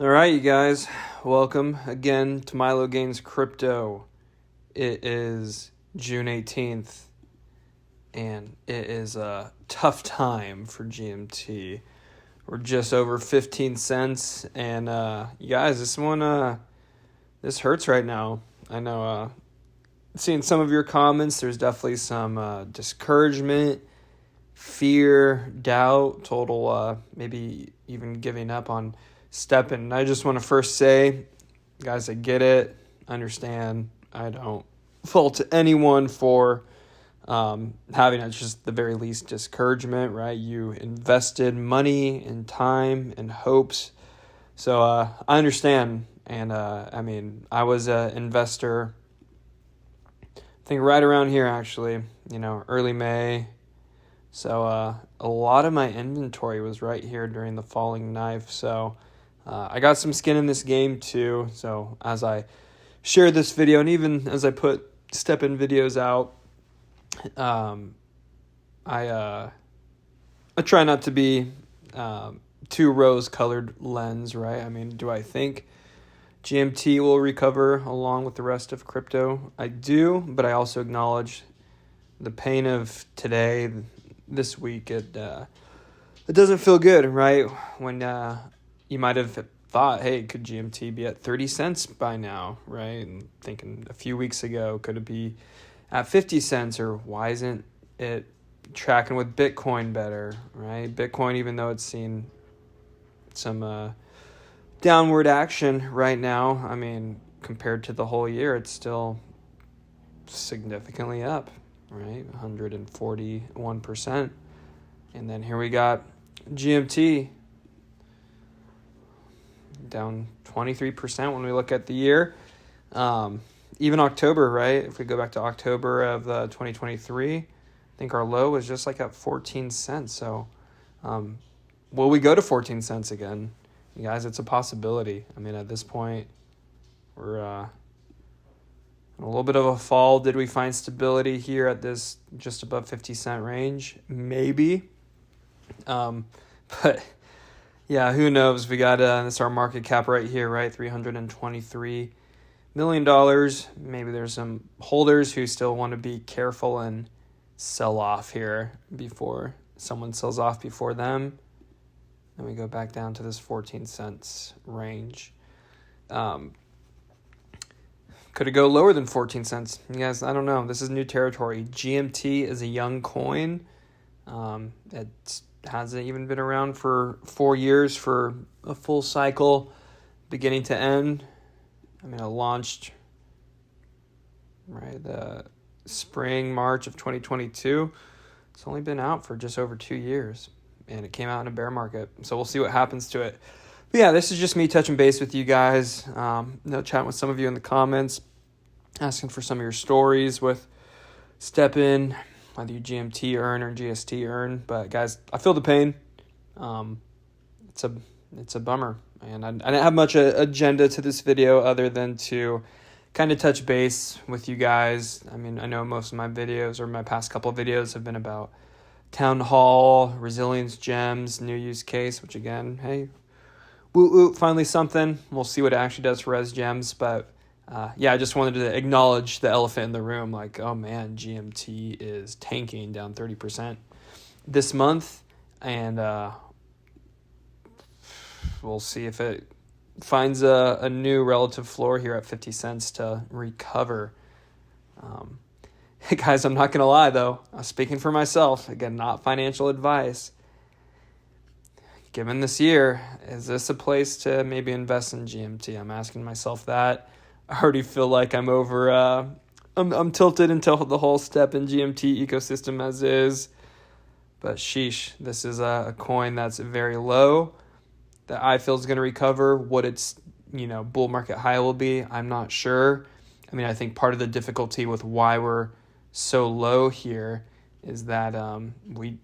All right, you guys, welcome again to Milo Gains Crypto. It is June 18th, and it is a tough time for GMT. We're just over 15 cents, and you guys, this hurts right now. I know, seeing some of your comments, there's definitely some discouragement, fear, doubt, total maybe even giving up on STEPN. And I just want to first say, guys, I get it, understand. I don't fault anyone for having at just the very least discouragement, right? You invested money and time and hopes. So I understand. And I was an investor, I think right around here actually, early May. So a lot of my inventory was right here during the falling knife. So I got some skin in this game too. So as I share this video, and even as I put STEPN videos out, I try not to be too rose-colored lens, right? I mean, do I think GMT will recover along with the rest of crypto? I do, but I also acknowledge the pain of today, this week. It doesn't feel good, right? When you might have thought, hey, could GMT be at 30 cents by now, right? And thinking a few weeks ago, could it be at 50 cents, or why isn't it tracking with Bitcoin better, right? Bitcoin, even though it's seen some downward action right now, I mean, compared to the whole year, it's still significantly up, right? 141%. And then here we got GMT down 23% when we look at the year. Even October, right? If we go back to October of 2023, I think our low was just like at 14 cents. So will we go to 14 cents again? You guys, it's a possibility. I mean, at this point, we're in a little bit of a fall. Did we find stability here at this just above 50 cent range? Maybe. But yeah, who knows? We got this our market cap right here, right? $323 million. Maybe there's some holders who still want to be careful and sell off here before someone sells off before them. Then we go back down to this 14 cents range. Could it go lower than 14 cents? You guys, I don't know. This is new territory. GMT is a young coin. It hasn't even been around for 4 years for a full cycle, beginning to end. I mean, it launched right the spring, March of 2022. It's only been out for just over 2 years, and it came out in a bear market. So we'll see what happens to it. But yeah, this is just me touching base with you guys. Chatting with some of you in the comments, asking for some of your stories with STEPN, whether you GMT earn or GST earn. But guys, I feel the pain. It's a bummer. And I didn't have much agenda to this video other than to kind of touch base with you guys. I mean, I know most of my videos, or my past couple of videos, have been about town hall, resilience gems, new use case, which again, hey, woo, finally something. We'll see what it actually does for res gems. But I just wanted to acknowledge the elephant in the room. Like, oh man, GMT is tanking, down 30% this month. And we'll see if it finds a new relative floor here at 50 cents to recover. Guys, I'm not going to lie, though. I'm speaking for myself. Again, not financial advice. Given this year, is this a place to maybe invest in GMT? I'm asking myself that. I already feel like I'm over... I'm tilted into the whole STEPN GMT ecosystem as is. But sheesh, this is a coin that's very low, that I feel is going to recover. What its bull market high will be, I'm not sure. I mean, I think part of the difficulty with why we're so low here is that we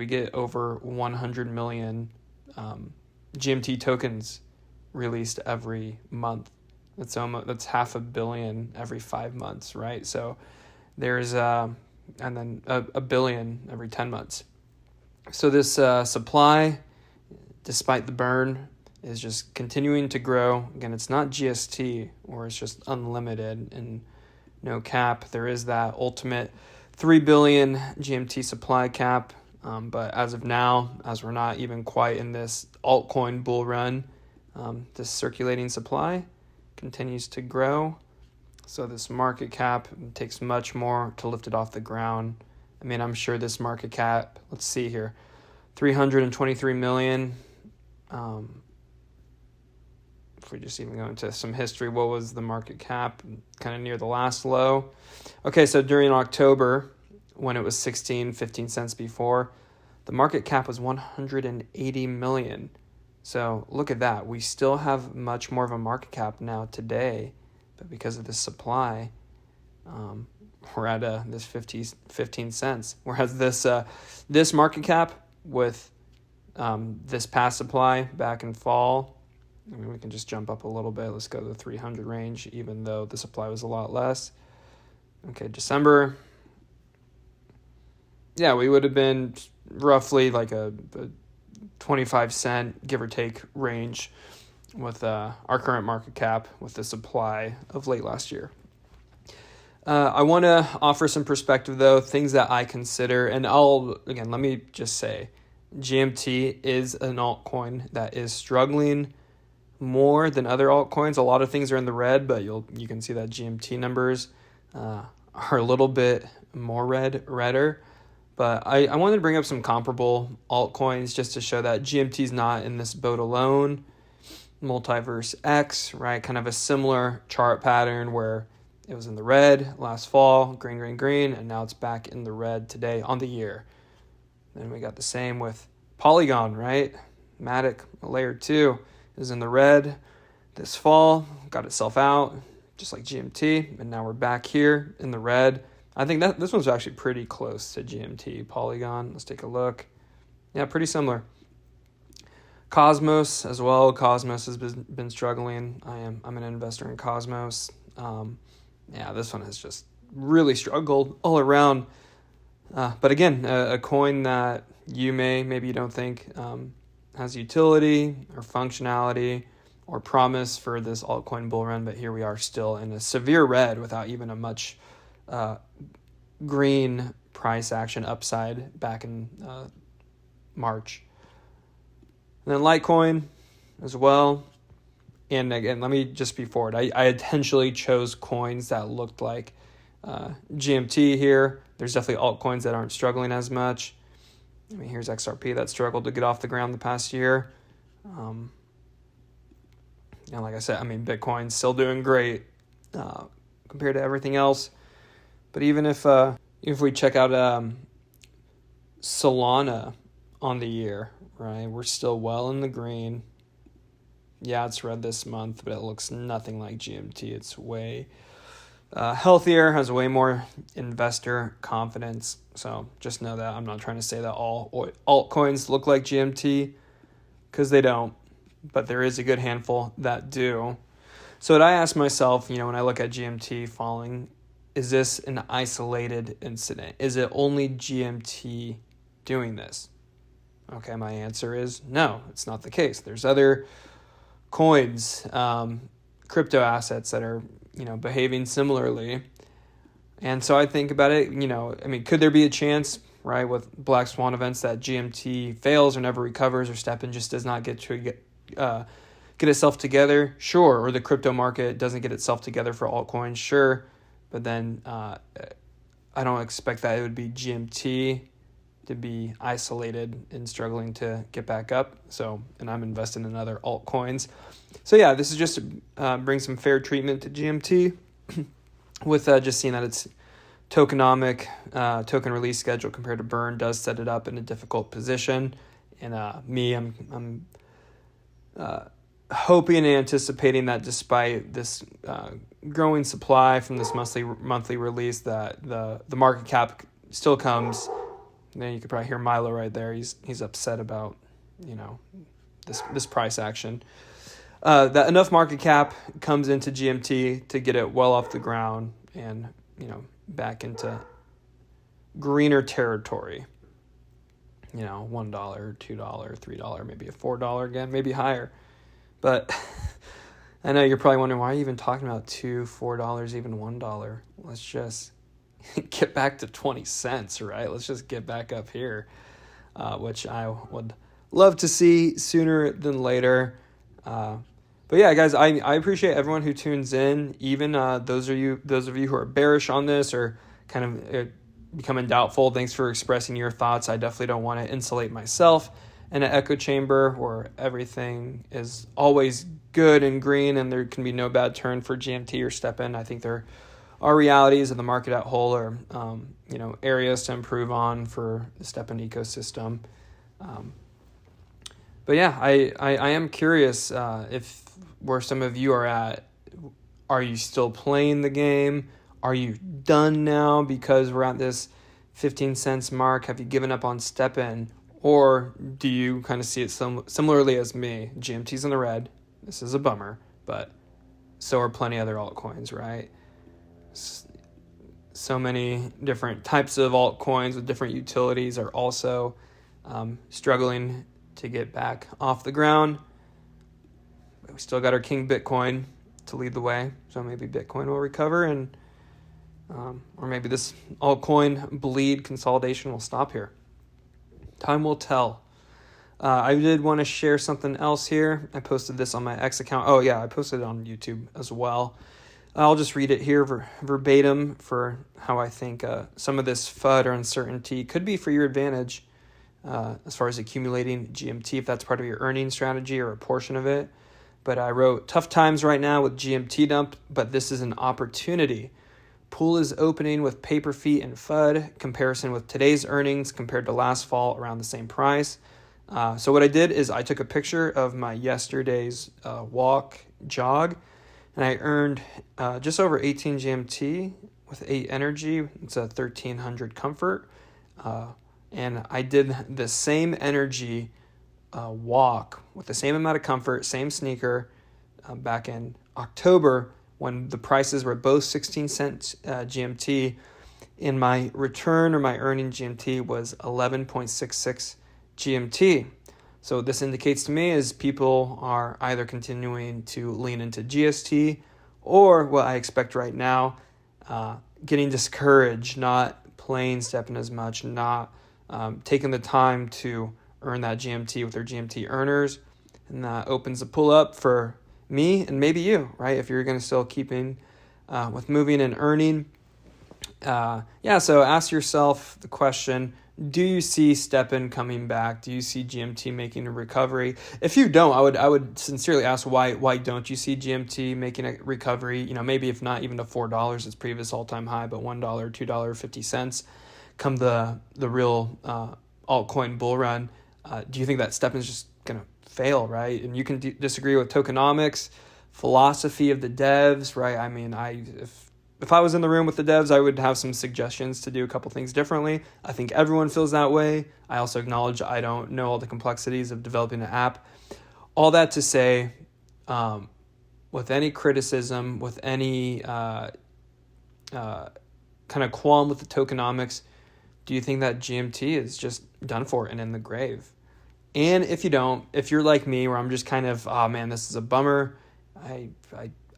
get over 100 million GMT tokens released every month. That's $500 million every 5 months, right? So there's and then a billion every 10 months. So this supply, despite the burn, is just continuing to grow. Again, it's not GST where it's just unlimited and no cap. There is that ultimate 3 billion GMT supply cap. But as of now, as we're not even quite in this altcoin bull run, this circulating supply continues to grow. So this market cap takes much more to lift it off the ground. I mean, I'm sure this market cap, let's see here, 323 million. If we just even go into some history, what was the market cap kind of near the last low? Okay, so during October, when it was 15 cents before, the market cap was 180 million. So look at that. We still have much more of a market cap now today, but because of the supply, we're at this 15 cents. Whereas this market cap with this past supply back in fall, I mean, we can just jump up a little bit. Let's go to the 300 range, even though the supply was a lot less. Okay, December. Yeah, we would have been roughly like a 25 cent, give or take, range with our current market cap with the supply of late last year. I want to offer some perspective, though, things that I consider. And let me just say, GMT is an altcoin that is struggling more than other altcoins. A lot of things are in the red, but you can see that GMT numbers are a little bit more redder. But I wanted to bring up some comparable altcoins just to show that GMT is not in this boat alone. Multiverse X, right? Kind of a similar chart pattern where it was in the red last fall, green, and now it's back in the red today on the year. Then we got the same with Polygon, right? Matic layer 2 is in the red this fall, got itself out, just like GMT, and now we're back here in the red. I think that this one's actually pretty close to GMT. Polygon, let's take a look. Yeah, pretty similar. Cosmos as well. Cosmos has been struggling. I'm an investor in Cosmos. This one has just really struggled all around. But again, a coin that maybe you don't think has utility or functionality or promise for this altcoin bull run, but here we are still in a severe red without even a much green price action upside back in March. And then Litecoin as well. And again, let me just be forward. I intentionally chose coins that looked like GMT here. There's definitely altcoins that aren't struggling as much. I mean, here's XRP that struggled to get off the ground the past year. And like I said, I mean, Bitcoin's still doing great compared to everything else. But even if we check out Solana on the year, right, we're still well in the green. Yeah, it's red this month, but it looks nothing like GMT. It's way healthier, has way more investor confidence. So just know that I'm not trying to say that all altcoins look like GMT, because they don't, but there is a good handful that do. So what I ask myself, when I look at GMT falling, is this an isolated incident? Is it only GMT doing this? Okay, my answer is no, it's not the case. There's other coins, crypto assets that are, behaving similarly. And so I think about it, could there be a chance, right, with black swan events that GMT fails or never recovers, or STEPN just does not get itself together? Sure. Or the crypto market doesn't get itself together for altcoins? Sure. But then I don't expect that it would be GMT to be isolated and struggling to get back up. So, and I'm invested in other altcoins. So yeah, this is just to bring some fair treatment to GMT with just seeing that it's tokenomic, token release schedule compared to Burn does set it up in a difficult position. And I'm hoping and anticipating that despite this growing supply from this monthly release, that the market cap still comes. Then you could probably hear Milo right there. He's upset about this price action. That enough market cap comes into GMT to get it well off the ground and back into greener territory. $1, $2, $3, maybe a $4 again, maybe higher. But I know you're probably wondering, why are you even talking about $2, $4, even $1? Let's just get back to 20 cents, right? Let's just get back up here, which I would love to see sooner than later. But yeah, guys, I appreciate everyone who tunes in, even those of you who are bearish on this or kind of becoming doubtful. Thanks for expressing your thoughts. I definitely don't want to insulate myself in an echo chamber where everything is always good and green and there can be no bad turn for GMT or STEPN. I think there are realities of the market at whole, or areas to improve on for the STEPN ecosystem. But yeah, I am curious if where some of you are at. Are you still playing the game? Are you done now because we're at this 15 cents mark? Have you given up on STEPN? Or do you kind of see it similarly as me? GMT's in the red. This is a bummer, but so are plenty other altcoins, right? So many different types of altcoins with different utilities are also struggling to get back off the ground. But we still got our king Bitcoin to lead the way, so maybe Bitcoin will recover, and or maybe this altcoin bleed consolidation will stop here. Time will tell. I did want to share something else here. I posted this on my X account. Oh yeah, I posted it on YouTube as well. I'll just read it here verbatim for how I think some of this FUD or uncertainty could be for your advantage as far as accumulating GMT, if that's part of your earning strategy or a portion of it. But I wrote, tough times right now with GMT dump, but this is an opportunity. Pool is opening with paper feet and FUD. Comparison with today's earnings compared to last fall around the same price. So what I did is I took a picture of my yesterday's jog, and I earned just over 18 GMT with 8 energy. It's a 1300 comfort. And I did the same energy walk with the same amount of comfort, same sneaker back in October when the prices were both 16 cents GMT, and my return or my earning GMT was 11.66 GMT. So what this indicates to me is people are either continuing to lean into GST or what I expect right now, getting discouraged, not playing STEPN as much, not taking the time to earn that GMT with their GMT earners. And that opens the pull up for me and maybe you, right? If you're going to still keeping with moving and earning. So ask yourself the question, do you see STEPN coming back? Do you see GMT making a recovery? If you don't, I would sincerely ask why don't you see GMT making a recovery? Maybe if not even to $4, its previous all-time high, but $1, $2.50 come the real altcoin bull run. Do you think that STEPN's just going to fail, right? And you can disagree with tokenomics, philosophy of the devs, right? I mean, if I was in the room with the devs, I would have some suggestions to do a couple things differently. I think everyone feels that way. I also acknowledge I don't know all the complexities of developing an app. All that to say, with any criticism, with any kind of qualm with the tokenomics, do you think that GMT is just done for and in the grave? And if you don't, if you're like me, where I'm just kind of, oh man, this is a bummer. I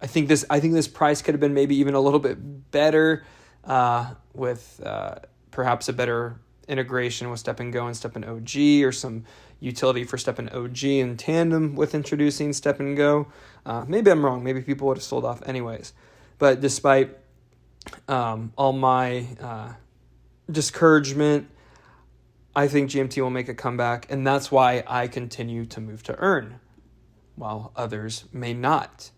think this price could have been maybe even a little bit better with perhaps a better integration with STEPN Go and STEPN OG, or some utility for STEPN OG in tandem with introducing STEPN Go. Maybe I'm wrong. Maybe people would have sold off anyways. But despite all my discouragement, I think GMT will make a comeback, and that's why I continue to move to earn, while others may not,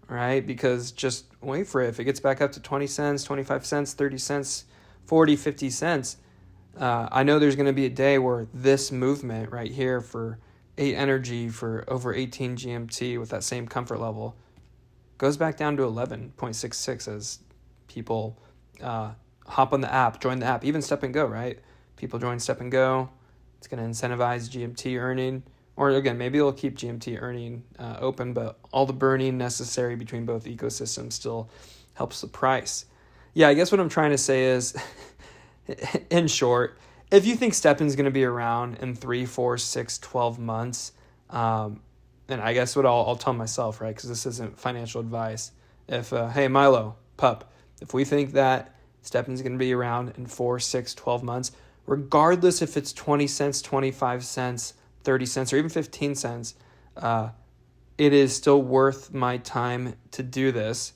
right? Because just wait for it. If it gets back up to 20 cents, 25 cents, 30 cents, 40, 50 cents, I know there's going to be a day where this movement right here for 8 energy for over 18 GMT with that same comfort level goes back down to 11.66 as people hop on the app, join the app, even STEPN Go, right? People join STEPN Go. It's going to incentivize GMT earning. Or again, maybe it'll keep GMT earning open, but all the burning necessary between both ecosystems still helps the price. Yeah, I guess what I'm trying to say is, in short, if you think STEPN is going to be around in 3, 4, 6, 12 months, and I guess what I'll tell myself, right, because this isn't financial advice. If, hey, Milo, pup, if we think that STEPN's going to be around in 4, 6, 12 months, regardless if it's 20 cents, 25 cents, 30 cents, or even 15 cents, it is still worth my time to do this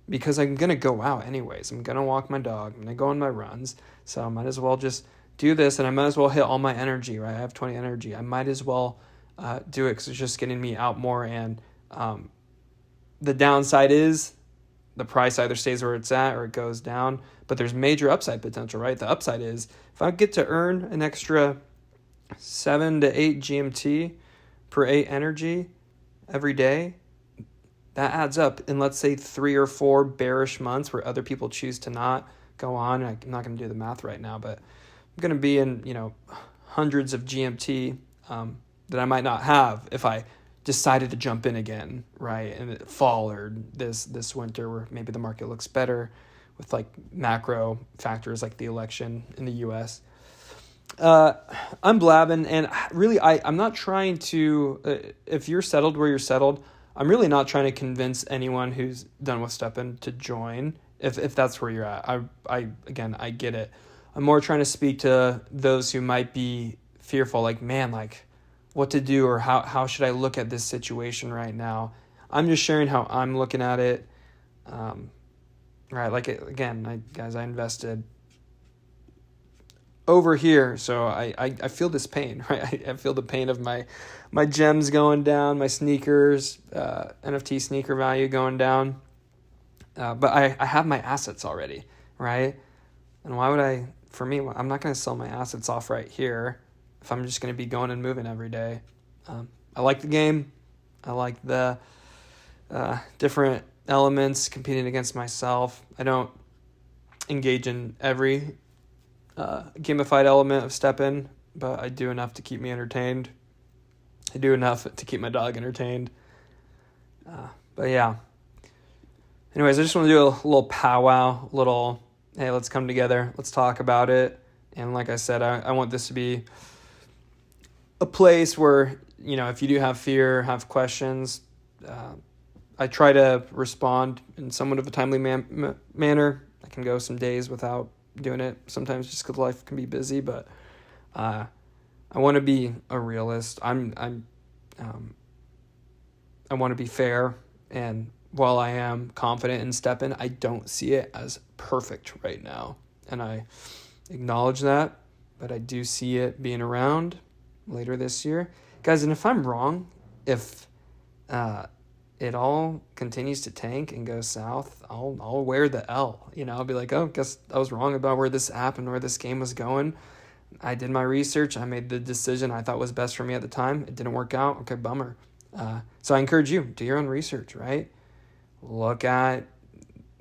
because I'm going to go out anyways. I'm going to walk my dog. I'm going to go on my runs. So I might as well just do this, and I might as well hit all my energy, right? I have 20 energy. I might as well do it because it's just getting me out more. And the downside is the price either stays where it's at or it goes down, but there's major upside potential, right? The upside is if I get to earn an extra 7 to 8 GMT per 8 energy every day, that adds up in, let's say, 3 or 4 bearish months where other people choose to not go on. I'm not going to do the math right now, but I'm going to be in, hundreds of GMT that I might not have if I decided to jump in again, right, in the fall or this winter where maybe the market looks better with like macro factors like the election in the U.S. I'm blabbing, and really I'm not trying to, if you're settled where you're settled, I'm really not trying to convince anyone who's done with STEPN to join if that's where you're at. I get it. I'm more trying to speak to those who might be fearful, like, man, like what to do or how should I look at this situation right now. I'm just sharing how I'm looking at it. Right, like I invested over here, so I feel this pain, right? I feel the pain of my gems going down, my sneakers, NFT sneaker value going down. But I have my assets already, right? And why would I'm not going to sell my assets off right here if I'm just going to be going and moving every day. I like the game. I like the different elements competing against myself. I don't engage in every gamified element of STEPN, but I do enough to keep me entertained. I do enough to keep my dog entertained. But yeah. Anyways, I just want to do a little powwow, hey, let's come together. Let's talk about it. And like I said, I want this to be a place where, if you do have fear, have questions, I try to respond in somewhat of a timely manner. I can go some days without doing it sometimes just because life can be busy, but I want to be a realist. I want to be fair, and while I am confident in STEPN, I don't see it as perfect right now, and I acknowledge that, but I do see it being around later this year, guys. And if I'm wrong, if it all continues to tank and go south, I'll wear the L. I'll be like, oh, guess I was wrong about where this app and where this game was going. I did my research. I made the decision I thought was best for me at the time. It didn't work out. Okay, bummer. So I encourage you, do your own research, right? Look at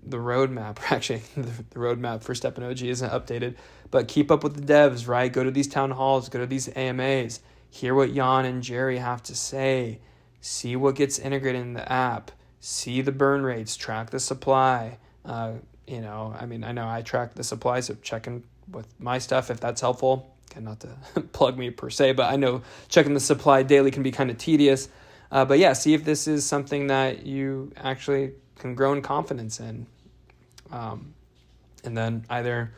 the roadmap. Actually, the roadmap for STEPN OG isn't updated, but keep up with the devs, right? Go to these town halls, go to these AMAs, hear what Jan and Jerry have to say, see what gets integrated in the app, see the burn rates, track the supply. I know I track the supply, so checking with my stuff if that's helpful. Okay, not to plug me per se, but I know checking the supply daily can be kind of tedious. But yeah, see if this is something that you actually can grow in confidence in. And then either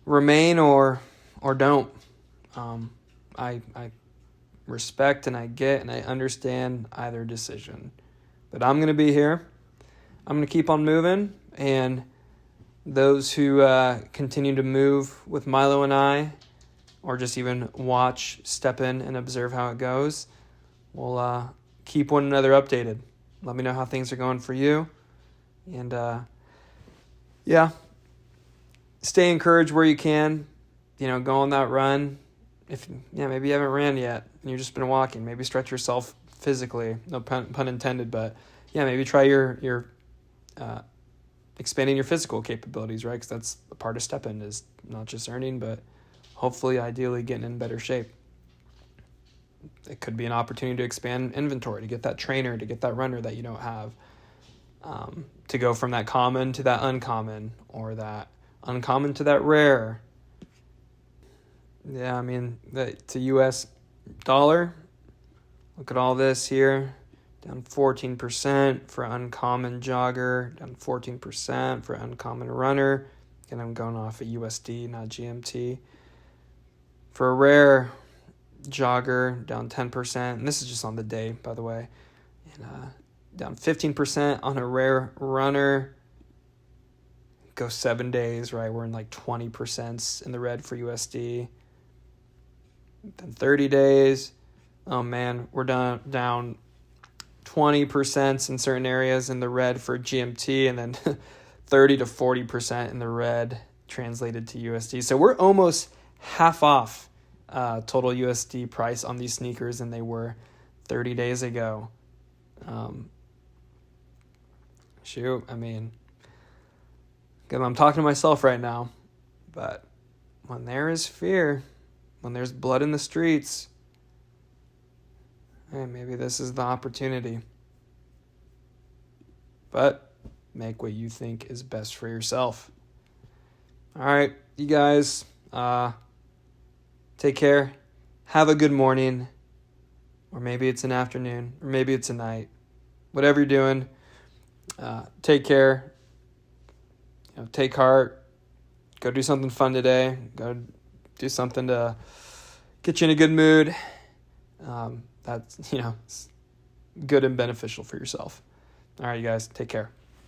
remain or don't. I respect and I get and I understand either decision. But I'm going to be here. I'm going to keep on moving. And those who continue to move with Milo and I, or just even watch, step in and observe how it goes, we'll keep one another updated. Let me know how things are going for you. And stay encouraged where you can. Go on that run. Maybe you haven't ran yet and you've just been walking. Maybe stretch yourself physically. No pun intended, but maybe try your expanding your physical capabilities, right? Because that's a part of STEPN, is not just earning, but hopefully, ideally, getting in better shape. It could be an opportunity to expand inventory, to get that trainer, to get that runner that you don't have, to go from that common to that uncommon, or that uncommon to that rare. Yeah, to US dollar, Look at all this here. Down 14% for uncommon jogger. Down 14% for uncommon runner. And I'm going off of USD, not GMT. For a rare jogger, down 10%. And this is just on the day, by the way. And down 15% on a rare runner. Go 7 days, right? We're in like 20% in the red for USD. Then 30 days. Oh man, we're down 20% in certain areas in the red for GMT, and then 30 to 40% in the red translated to USD. So we're almost half off total USD price on these sneakers than they were 30 days ago. I'm talking to myself right now, but when there is fear, when there's blood in the streets, hey, maybe this is the opportunity. But make what you think is best for yourself. All right, you guys, take care. Have a good morning, or maybe it's an afternoon, or maybe it's a night. Whatever you're doing, take care. Take heart. Go do something fun today. Go do something to get you in a good mood. That's good and beneficial for yourself. All right, you guys, take care.